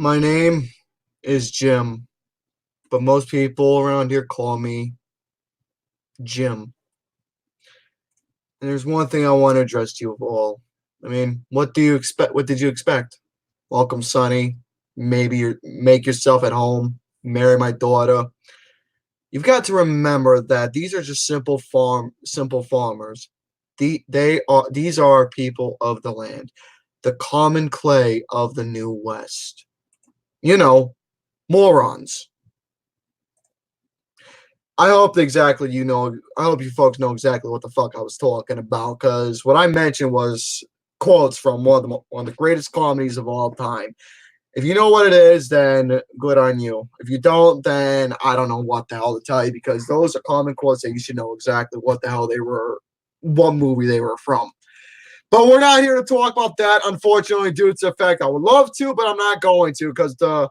My name is Jim, but most people around here call me Jim. And there's one thing I want to address to you all. I mean, what do you expect? What did you expect? Welcome, Sonny. Maybe you make yourself at home. Marry my daughter. You've got to remember that these are just simple farmers. These are people of the land, the common clay of the New West. You know, morons. I hope you folks know exactly what the fuck I was talking about, because what I mentioned was quotes from one of the greatest comedies of all time. If you know what it is, then good on you. If you don't, then I don't know what the hell to tell you, because those are common quotes that you should know exactly what the hell they were, what movie they were from. But we're not here to talk about that, unfortunately, due to the fact I would love to, but I'm not going to, because the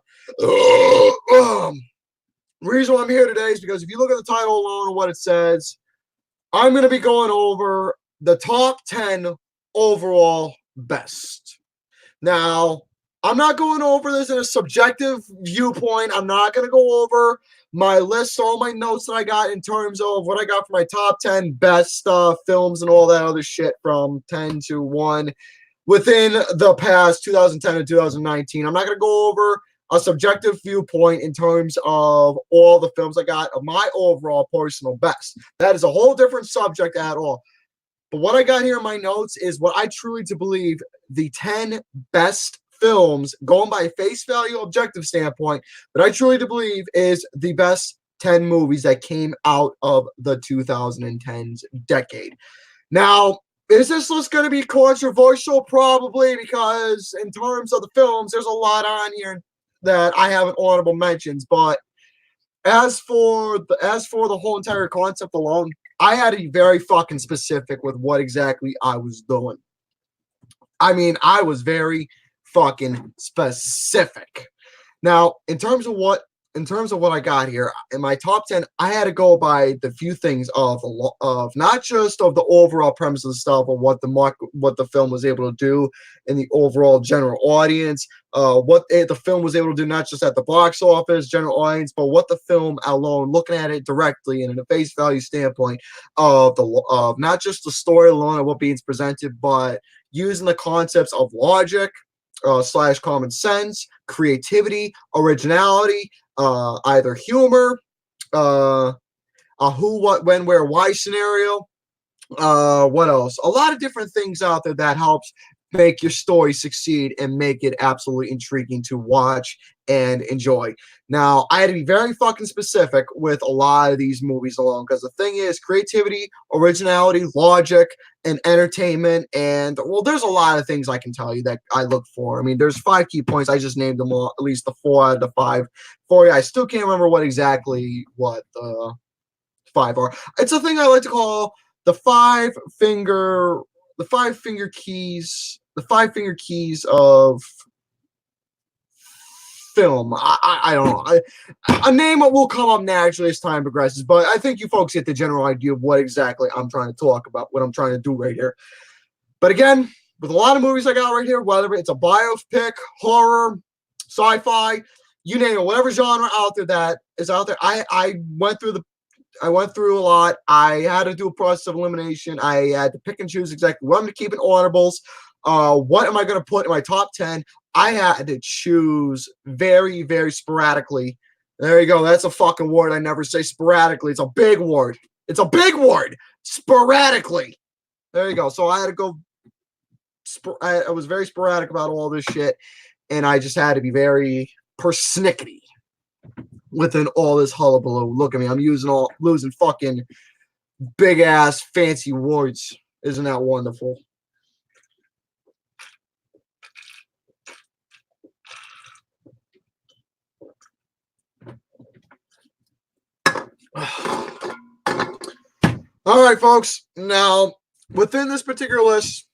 reason why I'm here today is because if you look at the title alone and what it says, I'm going to be going over the top 10 overall best. Now, I'm not going over this in a subjective viewpoint. I'm not going to go over my list, all my notes that I got in terms of what I got for my top 10 best films and all that other shit from 10 to 1 within the past 2010 and 2019. I'm not going to go over a subjective viewpoint in terms of all the films I got of my overall personal best. That is a whole different subject at all. But what I got here in my notes is what I truly to believe the 10 best films, going by face value objective standpoint, but I truly to believe is the best 10 movies that came out of the 2010s decade. Now, is this list going to be controversial? Probably, because in terms of the films, there's a lot on here that I haven't honorable mentions. But as for the whole entire concept alone, I had to be very fucking specific with what exactly I was doing. I mean, I was very fucking specific. Now, in terms of what I got here in my top 10, I had to go by the few things of not just of the overall premise of the stuff, of what the film was able to do in the overall general audience, what the film was able to do not just at the box office general audience, but what the film alone, looking at it directly and in a face value standpoint of not just the story alone and what being presented, but using the concepts of logic, slash common sense, creativity, originality, either humor, a who, what, when, where, why scenario. What else? A lot of different things out there that helps make your story succeed and make it absolutely intriguing to watch and enjoy. Now, I had to be very fucking specific with a lot of these movies alone, because the thing is, creativity, originality, logic, and entertainment, and well, there's a lot of things I can tell you that I look for. I mean, there's 5 key points. I just named them all, at least the 4 out of the 5 for you. I still can't remember what exactly what the 5 are. It's a thing I like to call the five finger keys of film. I don't know. A name will come up naturally as time progresses, but I think you folks get the general idea of what exactly I'm trying to talk about, what I'm trying to do right here. But again, with a lot of movies I got right here, whether it's a biopic, horror, sci-fi, you name it, whatever genre out there that is out there, I went through a lot. I had to do a process of elimination. I had to pick and choose exactly what I'm going to keep in honorables. What am I going to put in my top 10? I had to choose very, very sporadically. There you go. That's a fucking word I never say, sporadically. It's a big word. It's a big word. Sporadically. There you go. So I had to go. I was very sporadic about all this shit, and I just had to be very persnickety within all this hullabaloo. Look at me. I'm losing fucking big ass fancy words. Isn't that wonderful? All right, folks. Now, within this particular list,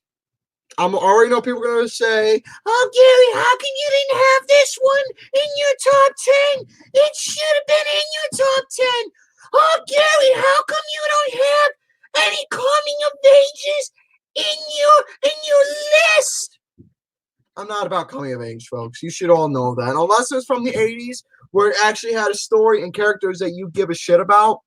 I already know people are going to say, "Oh, Gary, how come you didn't have this one in your top 10? It should have been in your top 10. Oh, Gary, how come you don't have any coming of ages in your list?" I'm not about coming of age, folks. You should all know that. Unless it's from the 80s, where it actually had a story and characters that you give a shit about,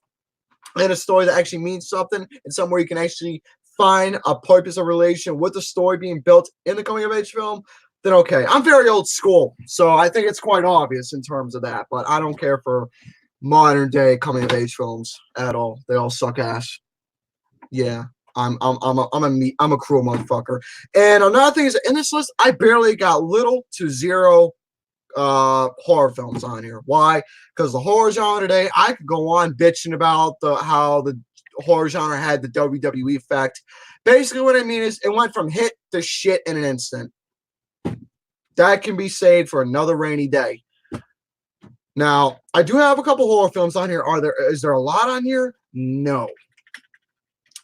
and a story that actually means something, and somewhere you can actually find a purpose of relation with the story being built in the coming of age film, then okay. I'm very old school, so I think it's quite obvious in terms of that, but I don't care for modern day coming of age films at all. They all suck ass. Yeah. I'm a cruel motherfucker. And another thing is, in this list, I barely got little to zero horror films on here. Why? Because the horror genre today, I could go on bitching about how the horror genre had the WWE effect. Basically, what I mean is, it went from hit to shit in an instant. That can be saved for another rainy day. Now, I do have a couple horror films on here. Is there a lot on here? No.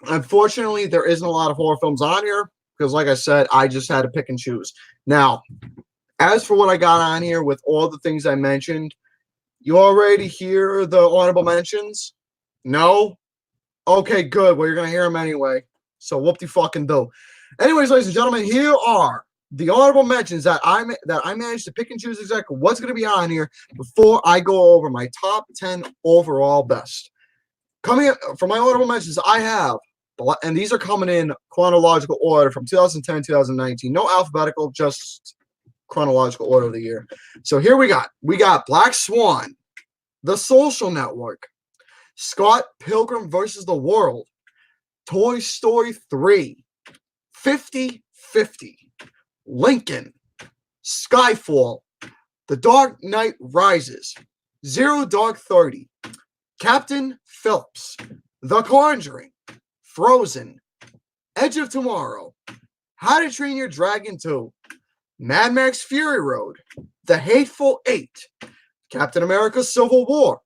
Unfortunately, there isn't a lot of horror films on here because, like I said, I just had to pick and choose. Now, as for what I got on here with all the things I mentioned, you already hear the honorable mentions? No? Okay, good. Well, you're going to hear them anyway. So whoop-de-fucking-do. Anyways, ladies and gentlemen, here are the honorable mentions that I managed to pick and choose exactly what's going to be on here before I go over my top 10 overall best. Coming up for my honorable mentions, I have, and these are coming in chronological order from 2010 2019. No alphabetical, just chronological order of the year. So here we got Black Swan, The Social Network, Scott Pilgrim vs. the World, Toy Story 3, 50-50, Lincoln, Skyfall, The Dark Knight Rises, Zero Dark 30, Captain Phillips, The Conjuring, Frozen, Edge of Tomorrow, How to Train Your Dragon 2, Mad Max Fury Road, The Hateful Eight, Captain America Civil War,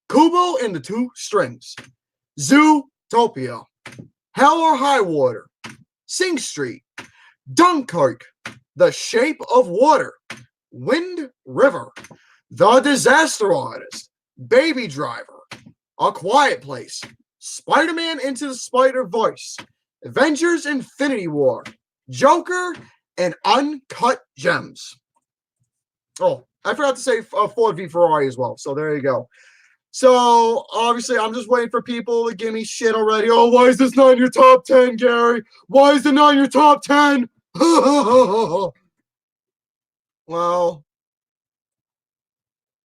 Kubo and the Two Strings, Zootopia, Hell or High Water, Sing Street, Dunkirk, The Shape of Water, Wind River, The Disaster Artist, Baby Driver, A Quiet Place, Spider-Man Into the Spider-Verse, Avengers Infinity War, Joker, and Uncut Gems. Oh, I forgot to say Ford v Ferrari as well. So there you go. So obviously, I'm just waiting for people to give me shit already. Oh, why is this not in your top 10, Gary? Why is it not in your top 10? Well,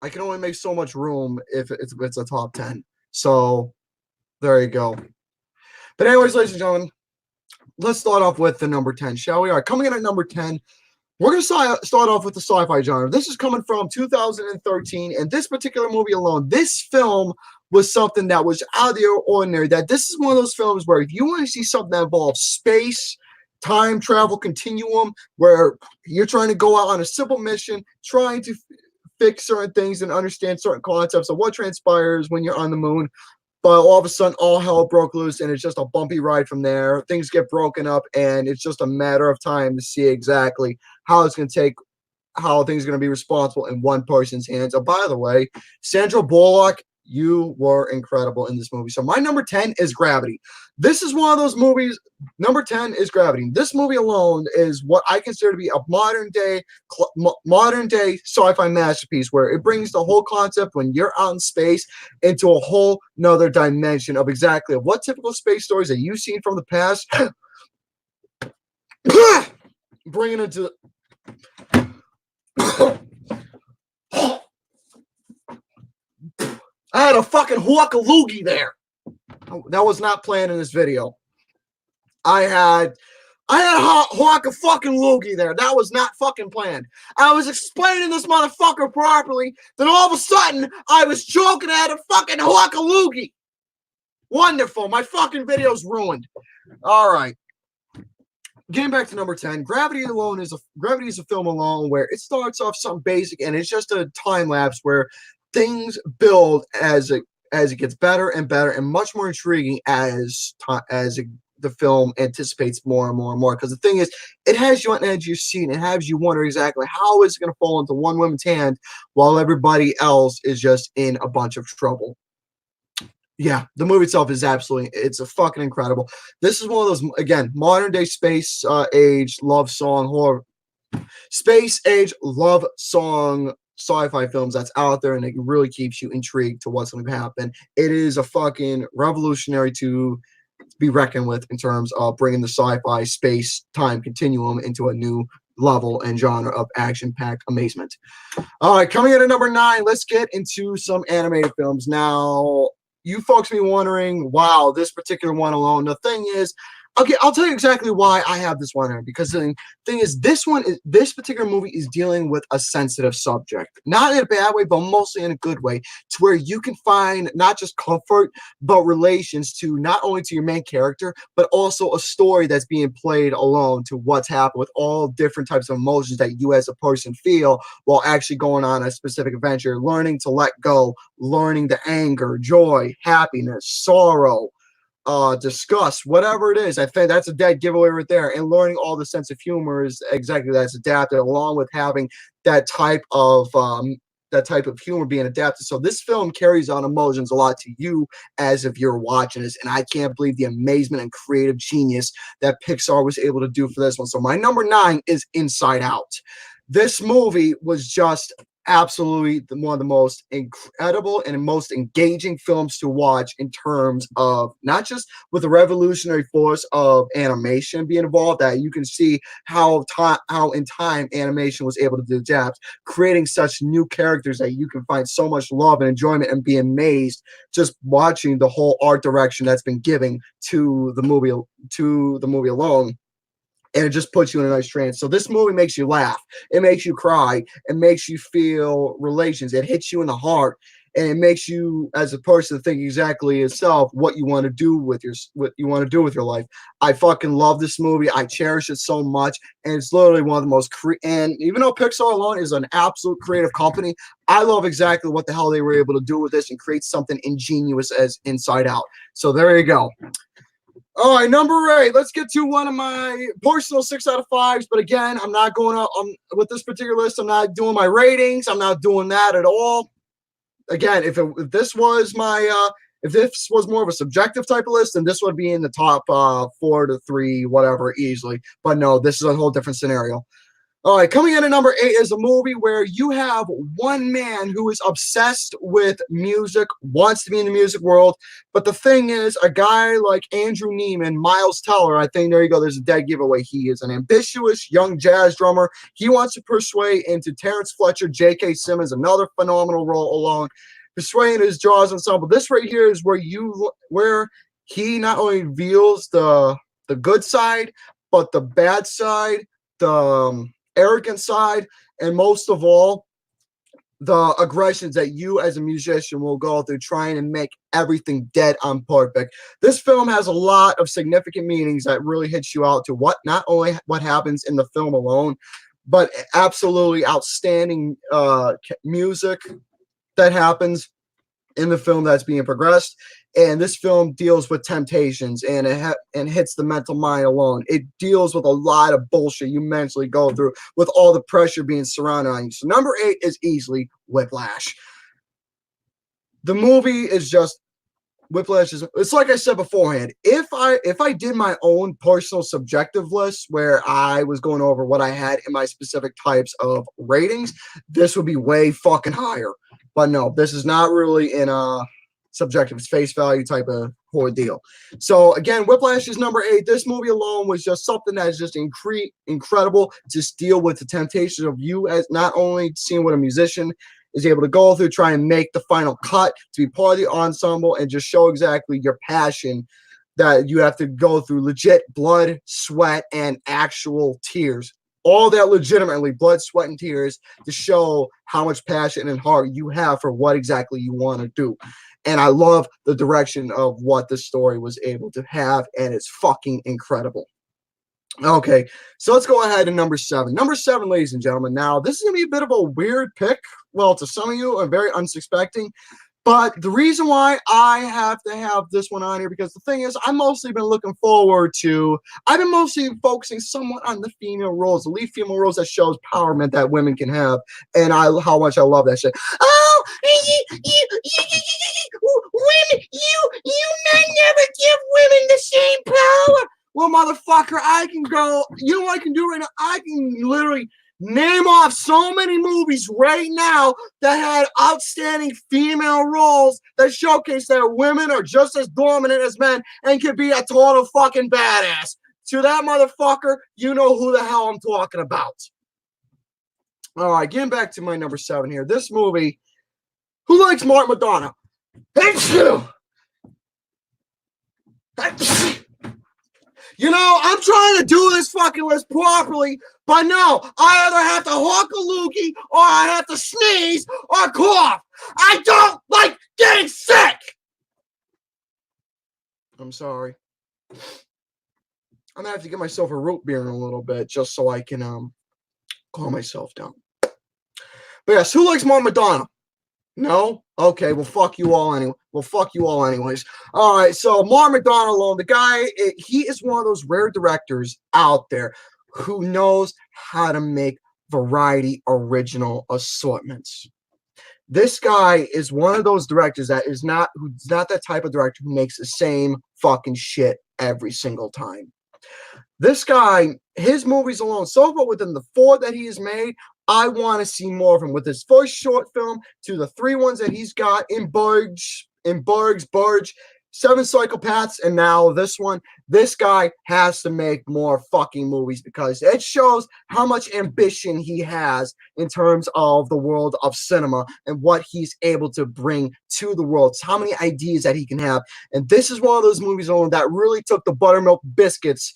I can only make so much room if it's a top 10. So there you go. But anyways, ladies and gentlemen, let's start off with the number 10, shall we? All right, coming in at number 10, we're going to start off with the sci-fi genre. This is coming from 2013, and this particular movie alone, this film was something that was out of the ordinary. That this is one of those films where if you want to see something that involves space, time travel continuum, where you're trying to go out on a simple mission, trying to fix certain things and understand certain concepts of what transpires when you're on the moon, but all of a sudden all hell broke loose and it's just a bumpy ride from there. Things get broken up and it's just a matter of time to see exactly how it's going to take, how things are going to be responsible in one person's hands. Oh, by the way, Sandra Bullock, you were incredible in this movie. So my number 10 is Gravity. This is one of those movies. Number 10 is Gravity. This movie alone is what I consider to be a modern day sci-fi masterpiece, where it brings the whole concept when you're out in space into a whole nother dimension of exactly what typical space stories that you've seen from the past, bringing it to I had a fucking huakaloogie there. That was not planned in this video. I had a huaka fucking loogie there. That was not fucking planned. I was explaining this motherfucker properly. Then all of a sudden, I was joking at a fucking huakaloogie. Wonderful. My fucking video's ruined. All right. Getting back to number 10, Gravity is a film alone where it starts off something basic and it's just a time lapse where things build as it gets better and better and much more intriguing as the film anticipates more and more and more. Because the thing is, it has you on the edge of your seat and it has you wonder exactly how is it going to fall into one woman's hand while everybody else is just in a bunch of trouble. Yeah, the movie itself is it's a fucking incredible. This is one of those, again, modern day space age love song horror space age love song sci-fi films that's out there, and it really keeps you intrigued to what's going to happen. It is a fucking revolutionary to be reckoned with in terms of bringing the sci-fi space time continuum into a new level and genre of action-packed amazement. All right, coming in at number 9, let's get into some animated films. Now, you folks may be wondering, wow, this particular one alone. The thing is, okay, I'll tell you exactly why I have this one here. Because the thing is, this particular movie is dealing with a sensitive subject, not in a bad way, but mostly in a good way, to where you can find not just comfort, but relations to not only to your main character, but also a story that's being played alone to what's happened with all different types of emotions that you as a person feel while actually going on a specific adventure, learning to let go, learning the anger, joy, happiness, sorrow, disgust, whatever it is. I think that's a dead giveaway right there. And learning all the sense of humor is exactly that's adapted, along with having that type of humor being adapted. So this film carries on emotions a lot to you as if you're watching this. And I can't believe the amazement and creative genius that Pixar was able to do for this one. So my number 9 is Inside Out. This movie was just absolutely one of the most incredible and most engaging films to watch in terms of not just with the revolutionary force of animation being involved, that you can see how in time animation was able to adapt, creating such new characters that you can find so much love and enjoyment and be amazed just watching the whole art direction that's been given to the movie alone. And it just puts you in a nice trance. So this movie makes you laugh. It makes you cry. It makes you feel relations. It hits you in the heart. And it makes you, as a person, think exactly yourself what you want to do with your life. I fucking love this movie. I cherish it so much, and it's literally one of the most and even though Pixar alone is an absolute creative company, I love exactly what the hell they were able to do with this and create something ingenious as Inside Out. So there you go. All right, number 8. Let's get to one of my personal 6 out of 5s. But again, I'm not going up with this particular list. I'm not doing my ratings. I'm not doing that at all. Again, if this was more of a subjective type of list, then this would be in the top 4 to 3, whatever, easily. But no, this is a whole different scenario. All right, coming in at number 8 is a movie where you have one man who is obsessed with music, wants to be in the music world. But the thing is, a guy like Andrew Neiman, Miles Teller, I think there you go, there's a dead giveaway. He is an ambitious young jazz drummer. He wants to persuade into Terrence Fletcher, J.K. Simmons, another phenomenal role alone, persuading his jazz ensemble. This right here is where he not only reveals the good side, but the bad side, the arrogant side, and most of all, the aggressions that you as a musician will go through trying to make everything dead on perfect. This film has a lot of significant meanings that really hits you out to not only what happens in the film alone, but absolutely outstanding music that happens in the film that's being progressed. And this film deals with temptations, and it hits the mental mind alone. It deals with a lot of bullshit you mentally go through with all the pressure being surrounded on you. So number 8 is easily Whiplash. The movie is just Whiplash it's like I said beforehand. If I did my own personal subjective list where I was going over what I had in my specific types of ratings, this would be way fucking higher. But no, this is not really in a subjective face value type of ordeal. So again, Whiplash is number 8. This movie alone was just something that's just incredible to deal with the temptations of you as not only seeing what a musician is able to go through, try and make the final cut, to be part of the ensemble, and just show exactly your passion that you have to go through legit blood, sweat, and actual tears. All that legitimately, blood, sweat, and tears, to show how much passion and heart you have for what exactly you want to do. And I love the direction of what the story was able to have, and it's fucking incredible. Okay, so let's go ahead to number 7. Number 7, ladies and gentlemen. Now, this is going to be a bit of a weird pick. Well, to some of you, and very unsuspecting. But the reason why I have to have this one on here, because the thing is, I've mostly been looking forward to, I've been mostly focusing somewhat on the female roles, the lead female roles that shows empowerment that women can have, and how much I love that shit. Oh, women, you men never give women the same power. Well, motherfucker, I can go, you know what I can do right now? I can literally Name off so many movies right now that had outstanding female roles that showcase that women are just as dominant as men and can be a total fucking badass. To that motherfucker, you know who the hell I'm talking about. All right, getting back to my number 7 here. This movie, who likes Mark Madonna? You know, I'm trying to do this fucking list properly, but no, I either have to hawk a loogie, or I have to sneeze, or cough. I don't like getting sick! I'm sorry. I'm gonna have to get myself a root beer in a little bit, just so I can calm myself down. But yes, who likes Mark Madonna? No? Okay, well, fuck you all anyway. Well, fuck you all anyways. All right, so Mark Madonna alone, the guy, he is one of those rare directors out there who knows how to make variety original assortments. This guy is one of those directors who's not that type of director who makes the same fucking shit every single time. This guy, his movies alone, so far within the 4 that he has made, I want to see more of him. With his first short film to the 3 ones that he's got in Burge, 7 Psychopaths, and now this one. This guy has to make more fucking movies because it shows how much ambition he has in terms of the world of cinema and what he's able to bring to the world. How many ideas that he can have. And this is one of those movies alone that really took the buttermilk biscuits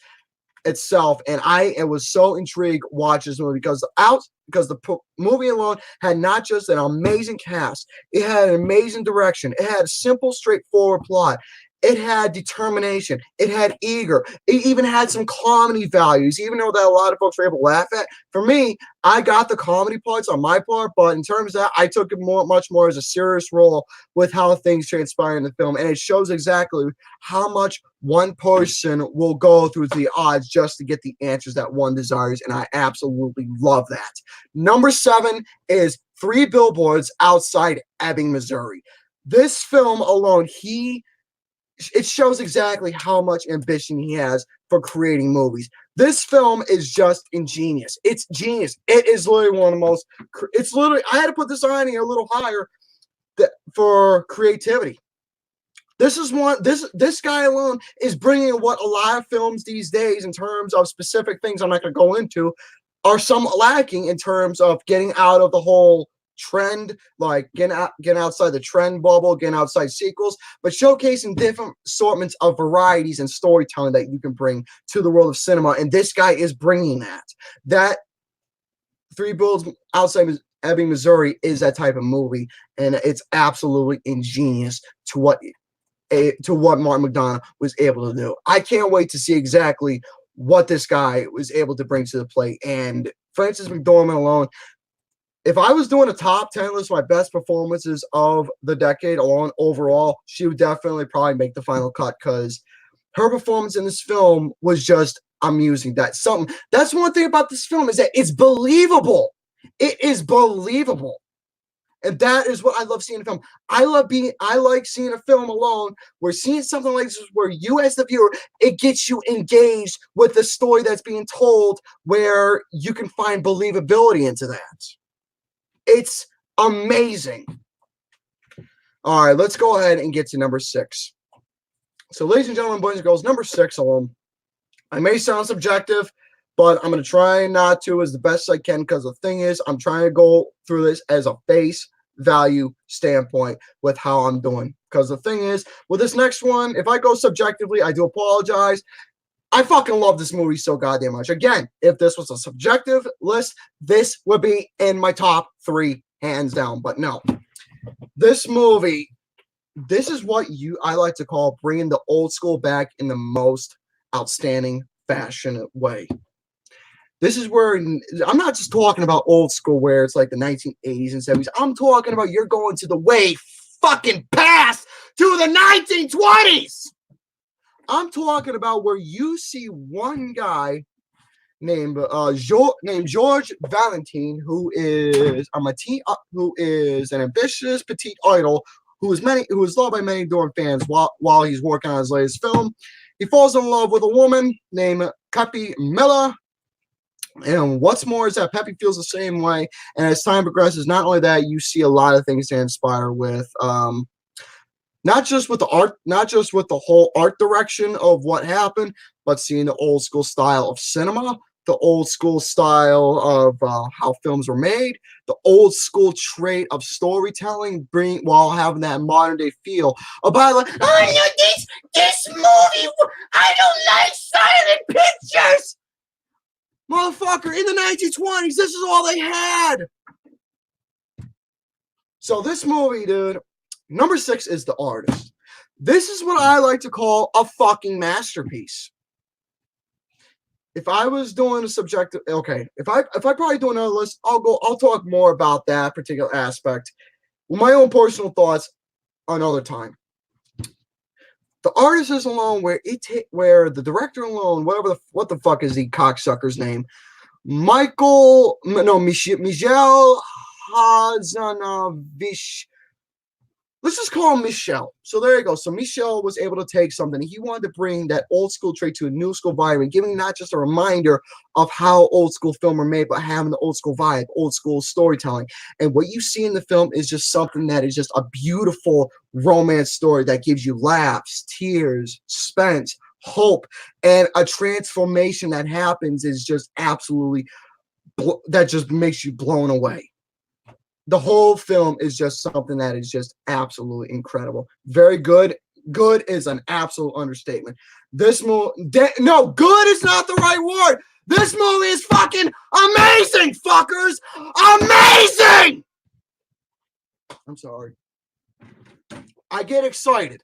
itself, and I was so intrigued watching this movie because the movie alone had not just an amazing cast, it had an amazing direction, it had a simple, straightforward plot, it had determination, it had eager, it even had some comedy values, even though that a lot of folks were able to laugh at. For me, I got the comedy parts on my part, but in terms of that, I took it much more as a serious role with how things transpire in the film, and it shows exactly how much one person will go through the odds just to get the answers that one desires, and I absolutely love that. Number 7 is 3 Billboards Outside Ebbing, Missouri. This film alone, it shows exactly how much ambition he has for creating movies. This film is just ingenious. It's genius. It is literally one of the most, it's literally, I had to put this on here a little higher for creativity. This guy alone is bringing what a lot of films these days, in terms of specific things I'm not going to go into, are some lacking in terms of getting out of the whole trend, like getting outside the trend bubble, getting outside sequels, but showcasing different assortments of varieties and storytelling that you can bring to the world of cinema. And this guy is bringing that. That 3 Billboards Outside Ebbing, Missouri is that type of movie, and it's absolutely ingenious to what Mark Madonna was able to do. I can't wait to see exactly what this guy was able to bring to the plate. And Frances McDormand alone, if I was doing a top 10 list of my best performances of the decade alone overall, she would definitely probably make the final cut, because her performance in this film was just amusing. That's one thing about this film, is that it's believable. It is believable. And that is what I love seeing in a film. I like seeing a film alone, where seeing something like this, where you as the viewer, it gets you engaged with the story that's being told, where you can find believability into that. It's amazing. All right, let's go ahead and get to number 6. So, ladies and gentlemen, boys and girls, number 6 alone. I may sound subjective, but I'm going to try not to as the best I can, because the thing is, I'm trying to go through this as a face value standpoint with how I'm doing. Because the thing is, with this next one, if I go subjectively, I do apologize. I fucking love this movie so goddamn much. Again, if this was a subjective list, this would be in my top 3, hands down. But no, this movie, this is what I like to call bringing the old school back in the most outstanding fashion way. This is where I'm not just talking about old school where it's like the 1980s and 70s. I'm talking about you're going to the way fucking past to the 1920s. I'm talking about where you see one guy named George Valentine, who is an ambitious petite idol who is loved by many adoring fans while he's working on his latest film. He falls in love with a woman named Cappy Miller, And what's more is that Pepe feels the same way. And as time progresses, not only that, you see a lot of things to inspire with, not just with the art, not just with the whole art direction of what happened, but seeing the old school style of cinema, the old school style of how films were made, the old school trait of storytelling, bring while having that modern day feel about like, oh no, this movie, I don't like silent pictures. Motherfucker, in the 1920s, this is all they had. So this movie, dude, number 6 is The Artist. This is what I like to call a fucking masterpiece. If I was doing a subjective, okay, if I probably do another list, I'll talk more about that particular aspect with my own personal thoughts another time. The Artist is alone where the director alone, what the fuck is the cocksucker's name? Michel Hazanovich. Let's just call him Michel. So there you go. So Michel was able to take something. He wanted to bring that old school trait to a new school vibe and giving not just a reminder of how old school film were made, but having the old school vibe, old school storytelling. And what you see in the film is just something that is just a beautiful romance story that gives you laughs, tears, suspense, hope, and a transformation that happens is just absolutely, that just makes you blown away. The whole film is just something that is just absolutely incredible. Very good. Good is an absolute understatement. This movie, no, good is not the right word. This movie is fucking amazing, fuckers. Amazing. I'm sorry. I get excited.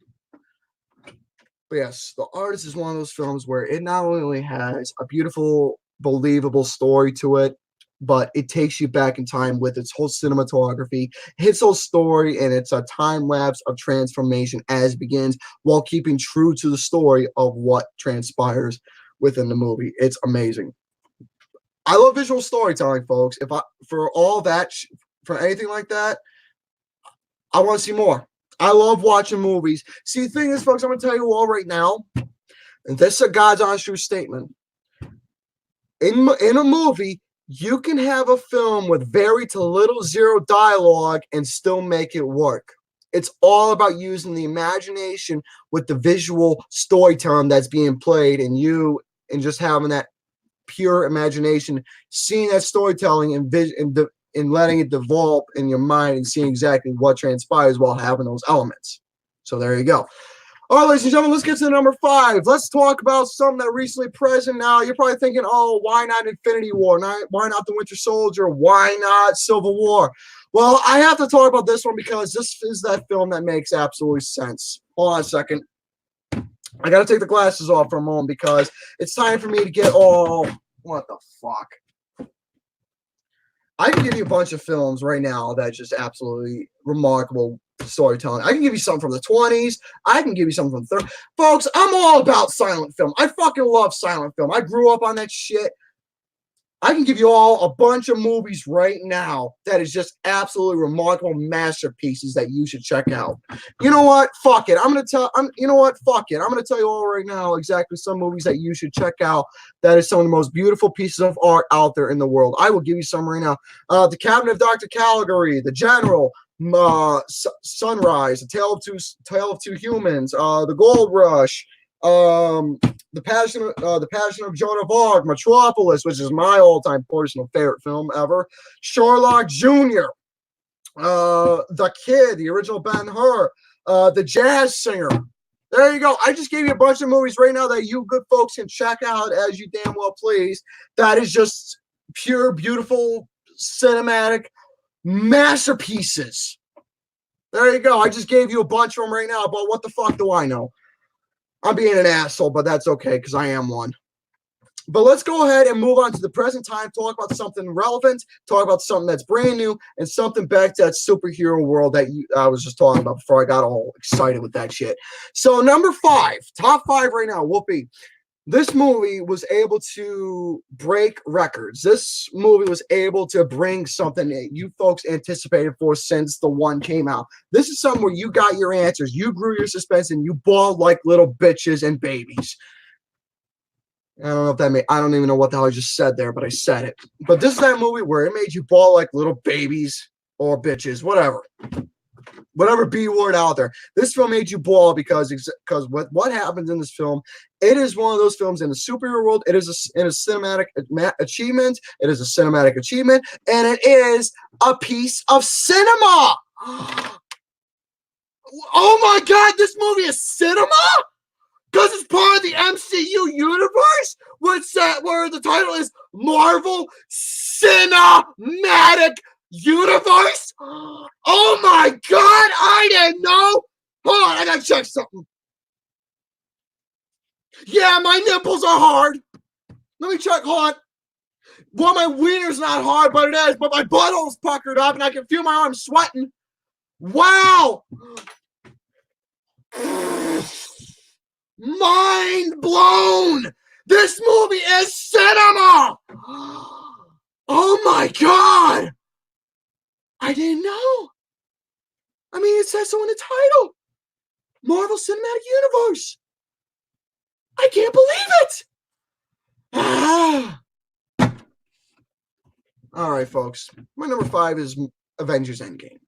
But yes, The Artist is one of those films where it not only has a beautiful, believable story to it, but it takes you back in time with its whole cinematography, its whole story, and it's a time lapse of transformation as it begins while keeping true to the story of what transpires within the movie. It's amazing. I love visual storytelling, folks. For all that, for anything like that, I want to see more. I love watching movies. See, the thing is, folks, I'm going to tell you all right now, and this is a God's honest true statement. In a movie, you can have a film with very to little zero dialogue and still make it work. It's all about using the imagination with the visual storytelling that's being played and just having that pure imagination, seeing that storytelling and letting it develop in your mind and seeing exactly what transpires while having those elements. So there you go. All right, ladies and gentlemen, let's get to number 5. Let's talk about something that recently present now. You're probably thinking, oh, why not Infinity War? Why not The Winter Soldier? Why not Civil War? Well, I have to talk about this one because this is that film that makes absolute sense. Hold on a second. I got to take the glasses off for a moment because it's time for me to get all... What the fuck? I can give you a bunch of films right now that's just absolutely remarkable storytelling. I can give you something from the 20s. I can give you something from the 30s. Folks, I'm all about silent film. I fucking love silent film. I grew up on that shit. I can give you all a bunch of movies right now that is just absolutely remarkable masterpieces that you should check out. You know what? Fuck it. You know what? Fuck it. I'm going to tell you all right now exactly some movies that you should check out that is some of the most beautiful pieces of art out there in the world. I will give you some right now. The Cabinet of Dr. Caligari, The General, Sunrise, The Tale of Two Humans, The Gold Rush, the Passion of Joan of Arc, Metropolis, which is my all-time personal favorite film ever, Sherlock Jr., The Kid, the original Ben-Hur, The Jazz Singer. There you go. I just gave you a bunch of movies right now that you good folks can check out as you damn well please. That is just pure, beautiful, cinematic masterpieces. There you go. I just gave you a bunch of them right now, but what the fuck do I know? I'm being an asshole, but that's okay because I am one. But let's go ahead and move on to the present time, talk about something relevant, talk about something that's brand new, and something back to that superhero world that I was just talking about before I got all excited with that shit. So number 5, top 5 right now, whoopee. This movie was able to break records. This movie was able to bring something that you folks anticipated for since the one came out. This is something where you got your answers. You grew your suspense and you bawled like little bitches and babies. I don't know if that made, I don't even know what the hell I just said there, but I said it. But this is that movie where it made you bawl like little babies or bitches, whatever B word out there. This film made you bawl because what happens in this film, it is one of those films in the superhero world. It is a cinematic achievement. It is a cinematic achievement, and it is a piece of cinema. Oh my God, this movie is cinema? Because it's part of the MCU universe, where the title is Marvel Cinematic Universe? Oh my God, I didn't know. Hold on, I gotta check something. Yeah, my nipples are hard. Let me check, hold on. Well, my wiener's not hard, but it is. But my butthole's puckered up, and I can feel my arms sweating. Wow. Mind blown! This movie is cinema! Oh my God! I didn't know. I mean, it says so in the title. Marvel Cinematic Universe. I can't believe it! All right, folks. My number 5 is Avengers Endgame.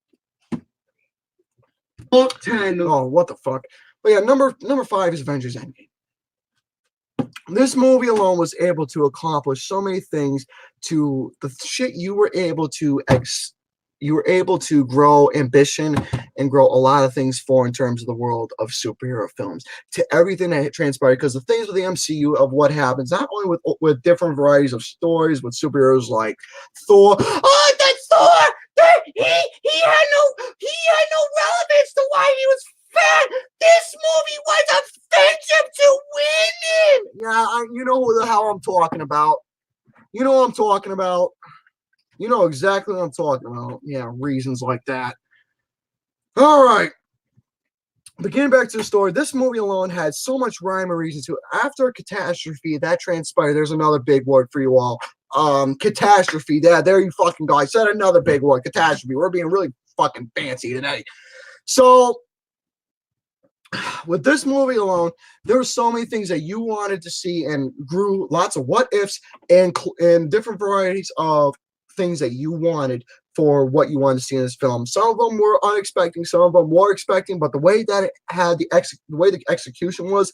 Top 10. Oh, what the fuck? But yeah, number 5 is Avengers Endgame. This movie alone was able to accomplish so many things. To the shit you were able to grow ambition and grow a lot of things for in terms of the world of superhero films, to everything that transpired, because the things with the MCU of what happens, not only with different varieties of stories with superheroes like Thor. Oh, that's Thor! He had no relevance to why he was fat. This movie was offensive to women. Yeah, you know who the hell I'm talking about. You know what I'm talking about. You know exactly what I'm talking about. Yeah, reasons like that. All right. But getting back to the story, this movie alone had so much rhyme and reason to it. After a catastrophe that transpired, there's another big word for you all. Catastrophe. Yeah, there you fucking go. I said another big word, catastrophe. We're being really fucking fancy today. So, with this movie alone, there were so many things that you wanted to see and grew lots of what ifs and different varieties of things that you wanted for what you wanted to see in this film. Some of them were unexpected, some of them were expecting, but the way that it had the way the execution was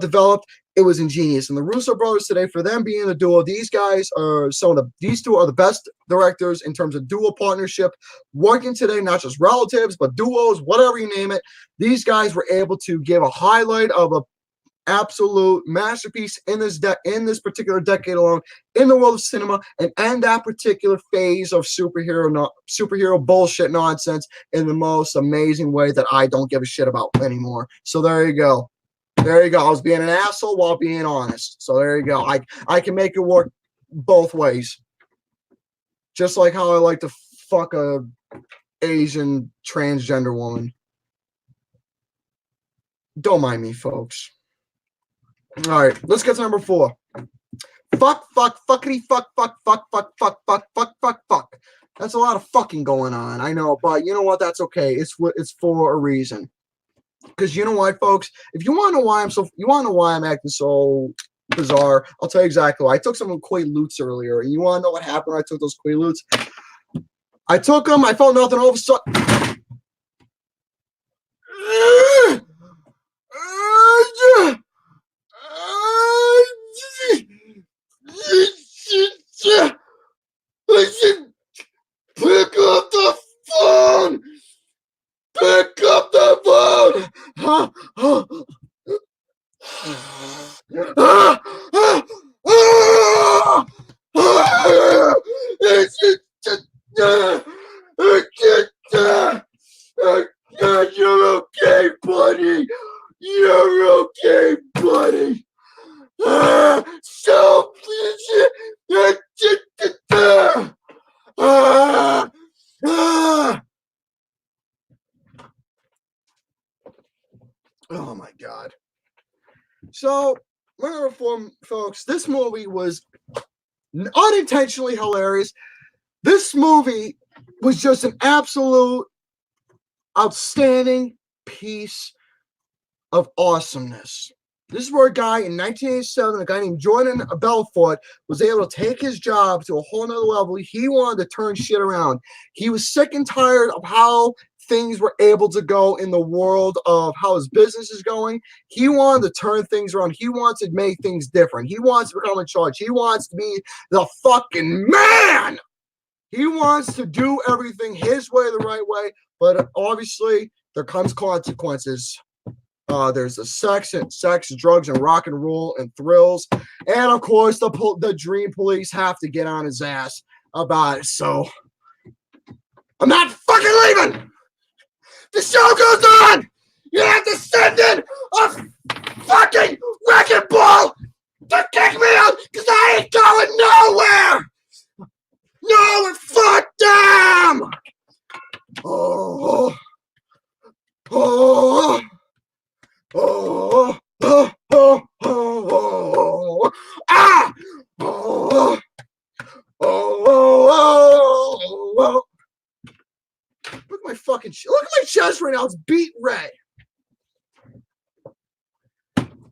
developed, it was ingenious. And the Russo brothers today, for them being a duo, these guys are these two are the best directors in terms of duo partnership working today, not just relatives, but duos, whatever you name it. These guys were able to give a highlight of a absolute masterpiece in this particular decade alone in the world of cinema, and end that particular phase of superhero bullshit nonsense in the most amazing way that I don't give a shit about anymore. So there you go. There you go. I was being an asshole while being honest. So there you go. I can make it work both ways. Just like how I like to fuck a Asian transgender woman. Don't mind me, folks. All right, let's get to number 4. Fuck, fuckity, fuck. That's a lot of fucking going on, I know, but you know what? That's okay. It's for a reason. Because you know what, folks? If you want to know why I'm acting so bizarre, I'll tell you exactly why. I took some Quaaludes earlier, and you want to know what happened when I took those Quaaludes? I took them. I felt nothing. All of a sudden. Listen, pick up the phone. Pick up the phone. You're okay, buddy. You're okay, buddy. So oh my God. So, number 4, folks, this movie was unintentionally hilarious. This movie was just an absolute outstanding piece of awesomeness. This is where a guy in 1987, a guy named Jordan Belfort, was able to take his job to a whole nother level. He wanted to turn shit around. He was sick and tired of how things were able to go in the world of how his business is going. He wanted to turn things around. He wants to make things different. He wants to become in charge. He wants to be the fucking man. He wants to do everything his way, the right way. But obviously, there comes consequences. There's the sex, drugs, and rock and roll and thrills. And of course, the dream police have to get on his ass about it. So I'm not fucking leaving. The show goes on. You have to send in a fucking wrecking ball to kick me out because I ain't going nowhere. No, fuck them. Oh, oh, oh, oh, oh, oh, ah, oh, oh, oh, oh. Look at my fucking, look at my chest right now. It's beat red.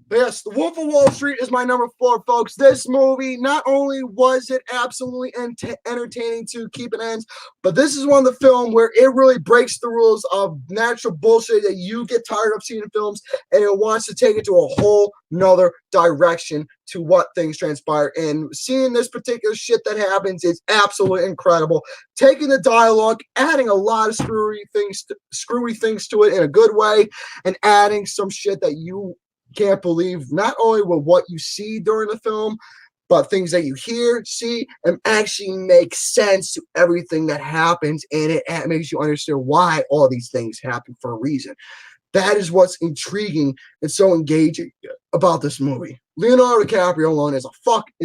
But yes, The Wolf of Wall Street is my number 4, folks. This movie, not only was it absolutely entertaining to keep it ends, but this is one of the films where it really breaks the rules of natural bullshit that you get tired of seeing in films, and it wants to take it to a whole nother direction to what things transpire. And seeing this particular shit that happens is absolutely incredible. Taking the dialogue, adding a lot of screwy things to it in a good way, and adding some shit that you can't believe, not only with what you see during the film, but things that you hear, see, and actually make sense to everything that happens, and it makes you understand why all these things happen for a reason. That is what's intriguing and so engaging about this movie. Leonardo DiCaprio alone is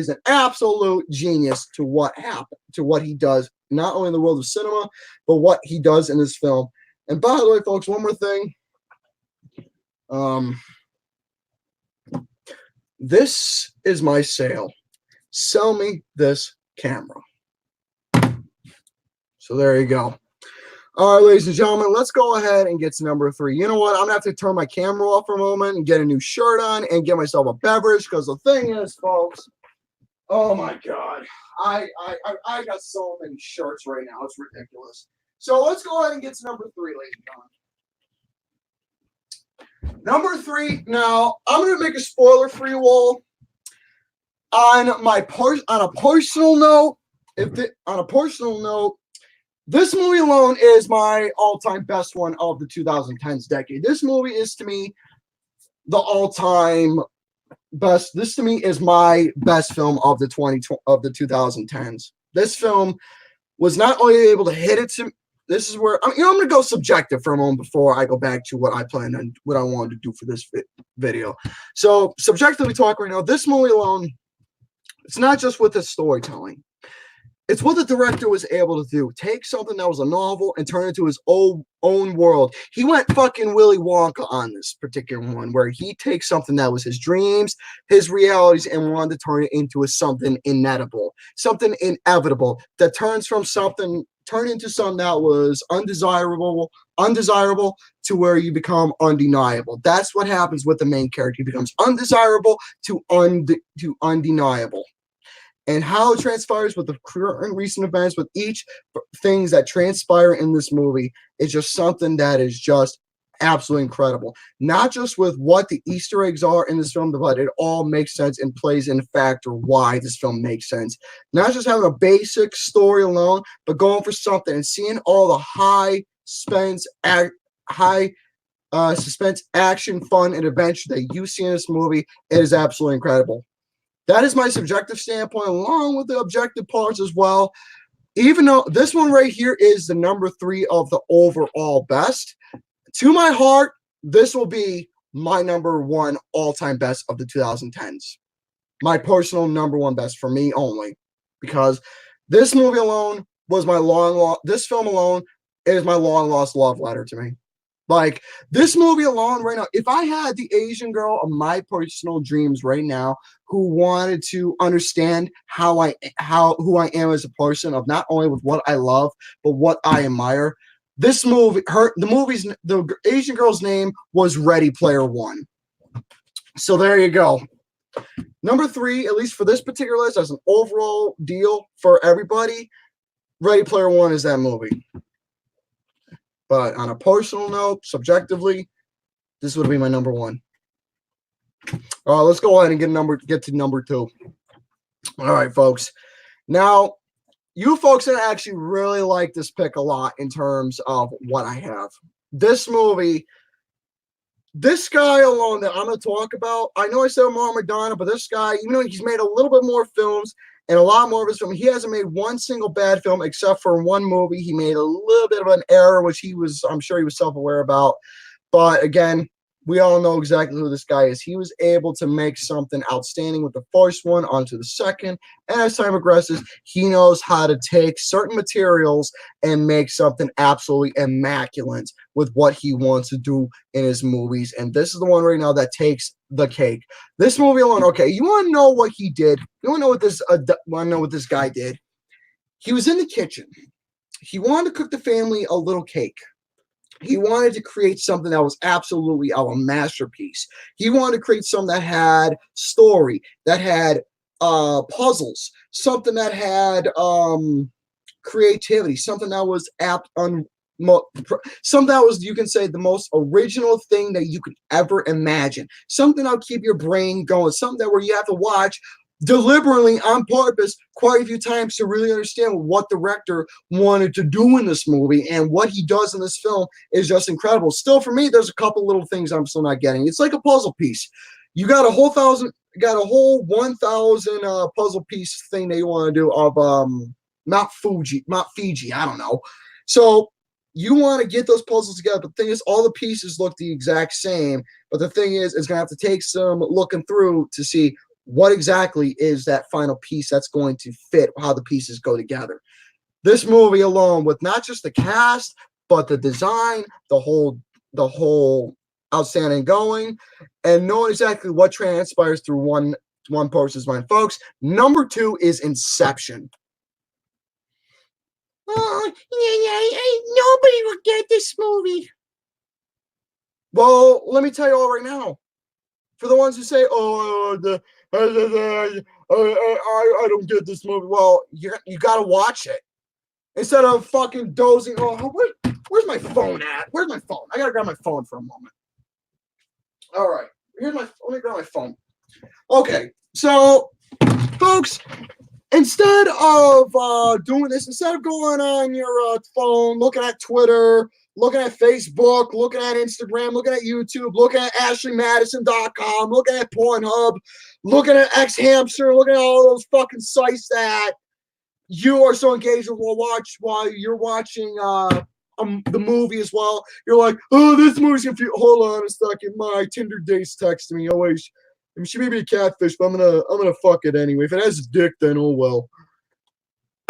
an absolute genius to what happened, to what he does, not only in the world of cinema, but what he does in this film. And by the way, folks, one more thing. This is my sale. Sell me this camera. So there you go. All right, ladies and gentlemen, let's go ahead and get to number 3. You know what? I'm going to have to turn my camera off for a moment and get a new shirt on and get myself a beverage, because the thing is, folks, oh my God. I got so many shirts right now. It's ridiculous. So let's go ahead and get to number 3, ladies and gentlemen. Number 3. Now I'm going to make a spoiler for you all. On a personal note, this movie alone is my all-time best one of the 2010s decade. This movie is to me the all-time best. This to me is my best film of the 2010s. This film was not only able to hit it to. This is where I'm going to go subjective for a moment before I go back to what I planned and what I wanted to do for this video. So, subjectively talking right now, this movie alone, it's not just with the storytelling. It's what the director was able to do. Take something that was a novel and turn it into his own world. He went fucking Willy Wonka on this particular one, where he takes something that was his dreams, his realities, and wanted to turn it into something inevitable, something inevitable that turns into something that was undesirable to where you become undeniable. That's what happens with the main character. He becomes undesirable to undeniable. And how it transpires with the current recent events, with each things that transpire in this movie, is just something that is just absolutely incredible. Not just with what the Easter eggs are in this film, but it all makes sense and plays in factor why this film makes sense. Not just having a basic story alone, but going for something and seeing all the high suspense, action, fun, and adventure that you see in this movie. It is absolutely incredible. That is my subjective standpoint, along with the objective parts as well. Even though this one right here is the number 3 of the overall best, to my heart, this will be my number 1 all-time best of the 2010s. My personal number 1 best for me only, because this movie alone was this film alone is my long-lost love letter to me. Like, this movie alone right now, if I had the Asian girl of my personal dreams right now who wanted to understand who I am as a person, of not only with what I love, but what I admire, this movie, the Asian girl's name was Ready Player One. So there you go. Number 3, at least for this particular list, as an overall deal for everybody, Ready Player One is that movie. But on a personal note, subjectively, this would be my number 1. All right, let's go ahead and get to number 2. All right, folks. Now, you folks that actually really like this pick a lot in terms of what I have. This movie, this guy alone that I'm going to talk about, I know I said Mark McDonough, but this guy, even though he's made a little bit more films and a lot more of his film, he hasn't made one single bad film except for one movie. He made a little bit of an error, which I'm sure he was self-aware about. But again, we all know exactly who this guy is. He was able to make something outstanding with the first one onto the second. And as time progresses, he knows how to take certain materials and make something absolutely immaculate with what he wants to do in his movies. And this is the one right now that takes the cake. This movie alone, okay, you want to know what he did? You want to know what this guy did? He was in the kitchen. He wanted to cook the family a little cake. He wanted to create something that was absolutely a masterpiece. He wanted to create something that had story, that had puzzles, something that had creativity, something that was something that was, you can say, the most original thing that you could ever imagine. Something that'll keep your brain going. Something that where you have to watch deliberately on purpose quite a few times to really understand what the director wanted to do in this movie, and what he does in this film is just incredible. Still, for me, there's a couple little things I'm still not getting. It's like a puzzle piece. You got a whole 1,000 puzzle piece thing that you want to do of Mount Fiji, I don't know. So you want to get those puzzles together, but the thing is, all the pieces look the exact same, but the thing is, it's going to have to take some looking through to see what exactly is that final piece that's going to fit how the pieces go together. This movie alone, with not just the cast, but the design, the whole outstanding going, and knowing exactly what transpires through one person's mind. Folks, number 2 is Inception. Oh, yeah, nobody will get this movie. Well, let me tell you all right now. For the ones who say, I don't get this movie. Well, you got to watch it instead of fucking dozing. Oh, where's my phone at? Where's my phone? I got to grab my phone for a moment. All right. Let me grab my phone. Okay. So, folks, instead of doing this, instead of going on your phone, looking at Twitter, looking at Facebook, looking at Instagram, looking at YouTube, looking at AshleyMadison.com, looking at Pornhub, looking at X-Hamster, looking at all those fucking sites that you are so engaged with while you're watching the movie as well. You're like, oh, this movie's confusing. Hold on a second. My Tinder date's texting me. Oh, wait, she may be a catfish, but I'm gonna fuck it anyway. If it has a dick, then oh well.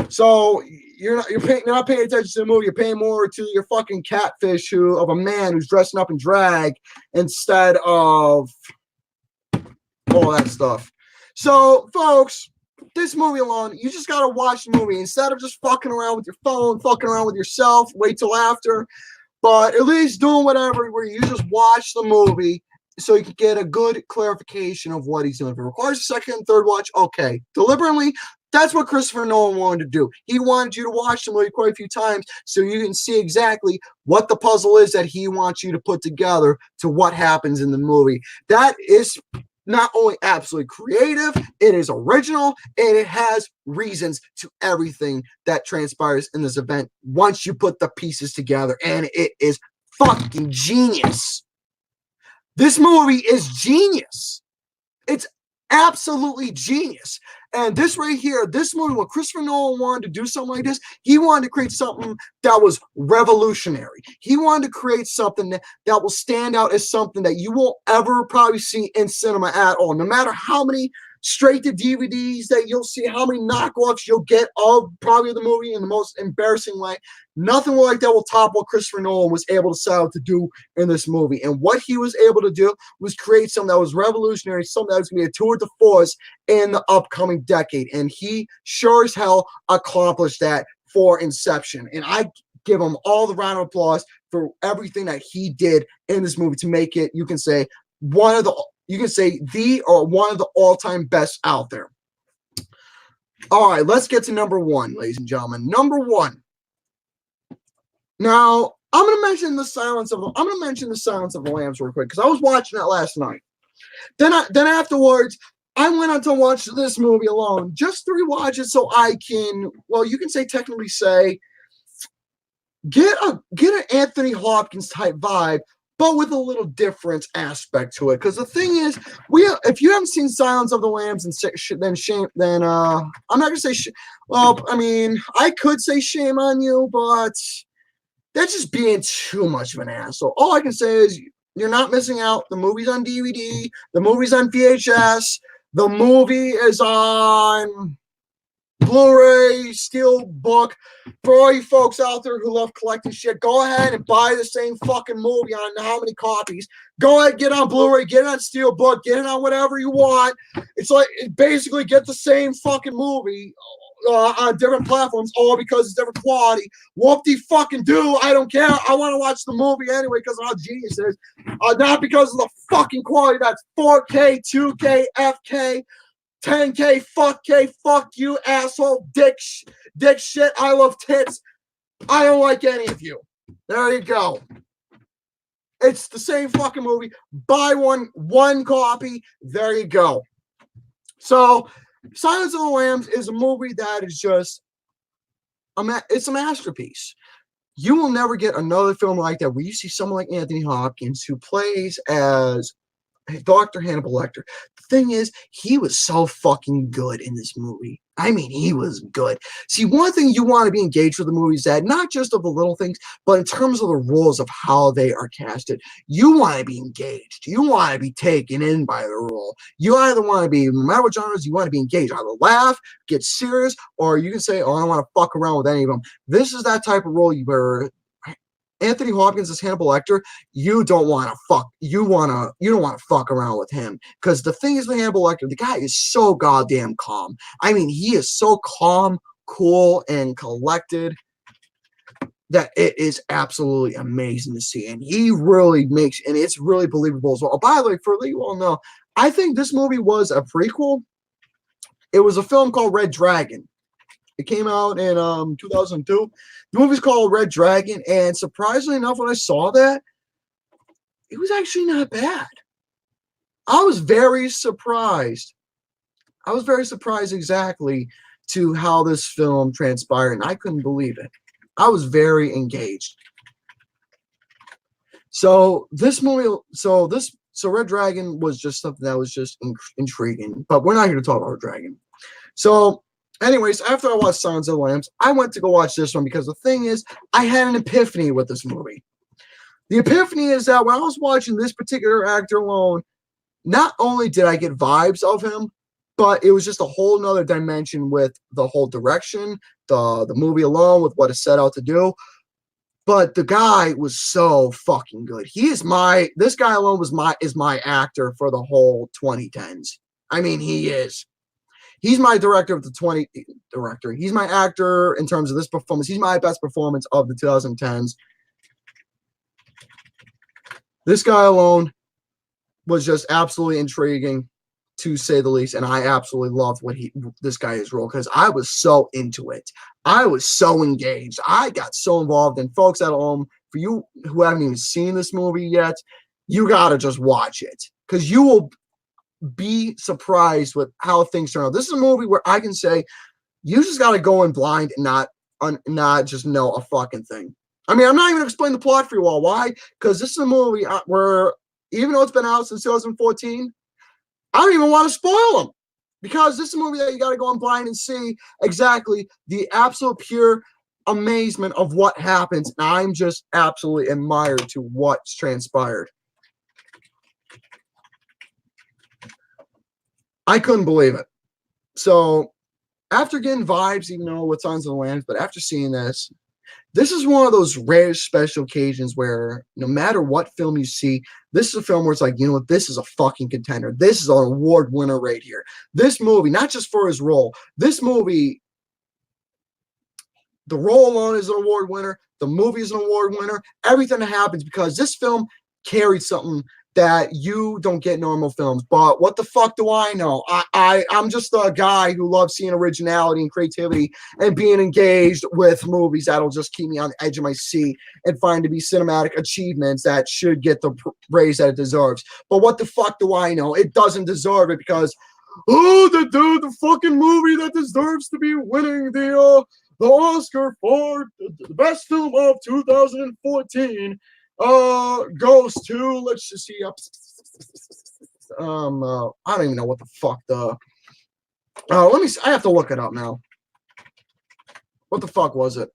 So you're not paying attention to the movie. You're paying more to your fucking catfish of a man who's dressing up in drag instead of all that stuff. So, folks, this movie alone, you just gotta watch the movie instead of just fucking around with your phone, fucking around with yourself. Wait till after, but at least doing whatever where you just watch the movie so you can get a good clarification of what he's doing. If it requires a second and third watch, okay, deliberately. That's what Christopher Nolan wanted to do. He wanted you to watch the movie quite a few times so you can see exactly what the puzzle is that he wants you to put together to what happens in the movie. That is not only absolutely creative, it is original, and it has reasons to everything that transpires in this event once you put the pieces together, and it is fucking genius. This movie is genius. It's absolutely genius. And this right here, this movie, when Christopher Nolan wanted to do something like this, he wanted to create something that was revolutionary. He wanted to create something that will stand out as something that you won't ever probably see in cinema at all. No matter how many straight to DVDs that you'll see, how many knockoffs you'll get of probably the movie in the most embarrassing way, nothing like that will top what Christopher Nolan was able to set out to do in this movie. And what he was able to do was create something that was revolutionary, something that was going to be a tour de force in the upcoming decade. And he sure as hell accomplished that for Inception. And I give him all the round of applause for everything that he did in this movie to make it, you can say, one of the you can say the or one of the all-time best out there. All right, let's get to number one, ladies and gentlemen. Number one. Now, I'm gonna mention the Silence of the Lambs real quick because I was watching that last night. Then afterwards, I went on to watch this movie alone, just to rewatch it, so I can, well, you can technically say, get an Anthony Hopkins type vibe, but with a little different aspect to it. Because the thing is, if you haven't seen Silence of the Lambs, then I'm not gonna say well, I mean, I could say shame on you, but that's just being too much of an asshole. All I can say is you're not missing out. The movie's on DVD. The movie's on VHS. The movie is on Blu-ray, Steelbook. For all you folks out there who love collecting shit, go ahead and buy the same fucking movie on how many copies. Go ahead, get on Blu-ray, get it on Steelbook, get it on whatever you want. It's like, basically get the same fucking movie on different platforms, all because it's different quality. Whoop-de-fucking-do, I don't care. I want to watch the movie anyway because of how genius it is. Not because of the fucking quality. That's 4K, 2K, FK, 10K, fuck you, asshole, dick shit, I love tits. I don't like any of you. There you go. It's the same fucking movie. Buy one copy. There you go. So, Silence of the Lambs is a movie that is just, it's a masterpiece. You will never get another film like that where you see someone like Anthony Hopkins who plays as Dr. Hannibal Lecter. The thing is, he was so fucking good in this movie. I mean, he was good. See, one thing you want to be engaged with the movie is that not just of the little things, but in terms of the roles of how they are casted. You want to be engaged. You want to be taken in by the role. You either want to be, no matter what genres, you want to be engaged. Either laugh, get serious, or you can say, oh, I don't want to fuck around with any of them. This is that type of role where Anthony Hopkins is Hannibal Lecter. You don't want to fuck. You don't want to fuck around with him, because the thing is with Hannibal Lecter, the guy is so goddamn calm. I mean, he is so calm, cool, and collected that it is absolutely amazing to see. And he really makes, and it's really believable as well. Oh, by the way, for you all know, I think this movie was a prequel. It was a film called Red Dragon. It came out in 2002. The movie's called Red Dragon, and surprisingly enough, when I saw that, it was actually not bad. I was very surprised. I was very surprised exactly to how this film transpired, and I couldn't believe it. I was very engaged. So this movie, so Red Dragon was just something that was just intriguing, but we're not here to talk about Red Dragon. So anyways, after I watched Silence of the Lambs, I went to go watch this one because the thing is, I had an epiphany with this movie. The epiphany is that when I was watching this particular actor alone, not only did I get vibes of him, but it was just a whole nother dimension with the whole direction, the movie alone, with what it set out to do. But the guy was so fucking good. This guy alone is my actor for the whole 2010s. I mean, he is. He's my director of the director. He's my actor in terms of this performance. He's my best performance of the 2010s. This guy alone was just absolutely intriguing, to say the least, and I absolutely loved this guy's role because I was so into it. I was so engaged. I got so involved. And folks at home, for you who haven't even seen this movie yet, you gotta just watch it because you will be surprised with how things turn out. This is a movie where I can say you just got to go in blind and not just know a fucking thing. I mean, I'm not even going to explain the plot for you all. Why? Because this is a movie where, even though it's been out since 2014, I don't even want to spoil them, because this is a movie that you got to go in blind and see exactly the absolute pure amazement of what happens. And I'm just absolutely admired to what's transpired. I couldn't believe it. So after getting vibes, even though with Silence of the Lambs, but after seeing this is one of those rare special occasions where no matter what film you see, this is a film where it's like, you know what, this is a fucking contender. This is an award winner right here. This movie, not just for his role, this movie, the role alone is an award winner. The movie is an award winner. Everything that happens, because this film carried something that you don't get normal films. But what the fuck do I know? I'm just a guy who loves seeing originality and creativity and being engaged with movies that'll just keep me on the edge of my seat and find to be cinematic achievements that should get the praise that it deserves. But what the fuck do I know? It doesn't deserve it because, oh, the fucking movie that deserves to be winning the Oscar for the best film of 2014 goes to, let's just see, I don't even know what the fuck let me see, I have to look it up now. What the fuck was it?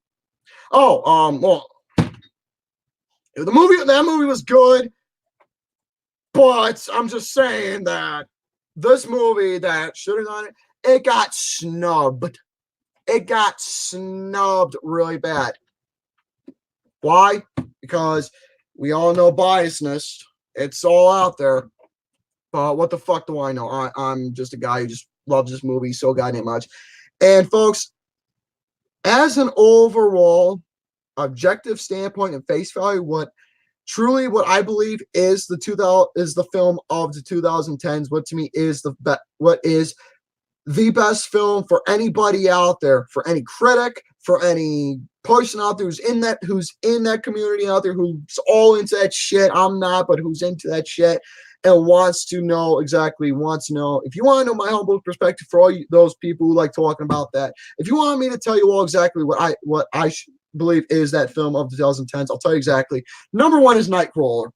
Oh, well, that movie was good, but I'm just saying that this movie that should have done it, it got snubbed. It got snubbed really bad. Why? Because we all know biasness. It's all out there. But what the fuck do I know? I'm just a guy who just loves this movie so goddamn much. And folks, as an overall objective standpoint and face value, what I believe is the film of the 2010s, what to me is what is the best film for anybody out there, for any critic, for any person out there who's in that community out there, who's all into that shit. I'm not, but who's into that shit and wants to know. If you want to know my humble perspective for all those people who like talking about that, if you want me to tell you all exactly what I believe is that film of the 2010s, I'll tell you exactly. Number one is Nightcrawler.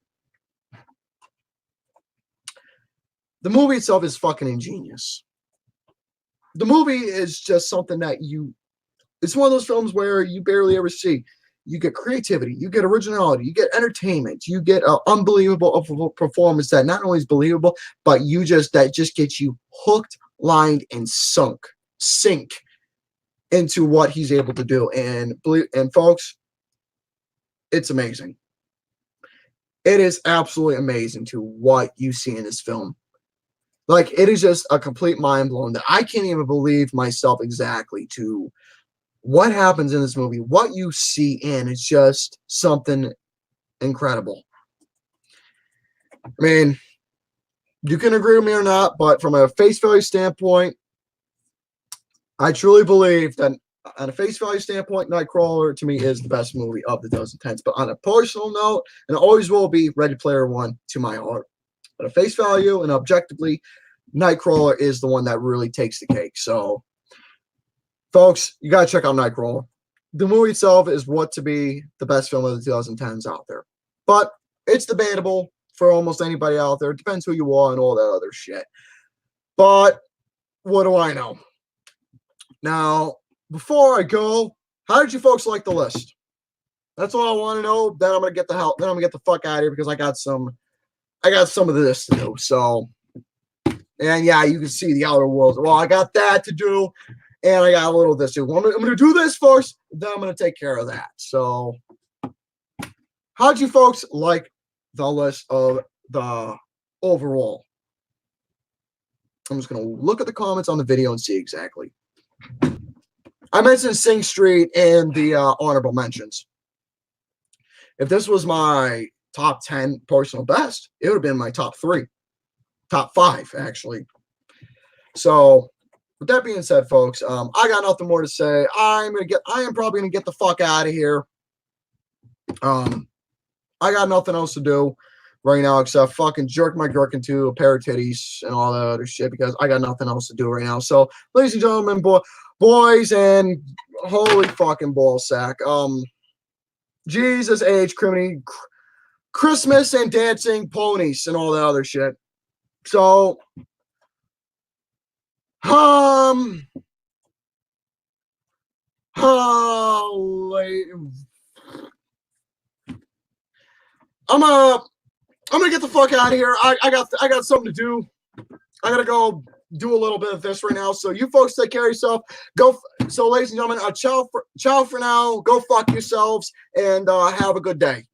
The movie itself is fucking ingenious. The movie is just something that it's one of those films where you barely ever see. You get creativity, you get originality, you get entertainment, you get an unbelievable performance that not only is believable, but that just gets you hooked, lined, and sink into what he's able to do. And folks, it's amazing. It is absolutely amazing to what you see in this film. Like, it is just a complete mind blown that I can't even believe myself exactly to what happens in this movie. What you see it's just something incredible. I mean, you can agree with me or not, but from a face value standpoint, I truly believe that on a face value standpoint, Nightcrawler to me is the best movie of the 2010s. But on a personal note, and it always will be, Ready Player One to my heart. But a face value and objectively, Nightcrawler is the one that really takes the cake. So, folks, you got to check out Nightcrawler. The movie itself is what to be the best film of the 2010s out there. But it's debatable for almost anybody out there. It depends who you are and all that other shit. But what do I know? Now, before I go, how did you folks like the list? That's all I want to know. Then I'm gonna get the fuck out of here because I got some of this to do. So, and yeah, you can see the Outer Worlds. Well, I got that to do, and I got a little of this too. I'm gonna do this first, then I'm gonna take care of that. So, how'd you folks like the list of the overall? I'm just gonna look at the comments on the video and see exactly. I mentioned Sing Street in the honorable mentions. If this was my top 10 personal best, it would have been my top 5, actually. So, with that being said, folks, I got nothing more to say. I am probably gonna get the fuck out of here. I got nothing else to do right now except fucking jerk my gherkin to a pair of titties and all that other shit because I got nothing else to do right now. So, ladies and gentlemen, boys and holy fucking ballsack, Jesus H. Criminy, Christmas and dancing ponies and all that other shit. So, I'm gonna get the fuck out of here. I got something to do. I gotta go do a little bit of this right now. So you folks take care of yourself. So ladies and gentlemen, ciao for now. Go fuck yourselves and have a good day.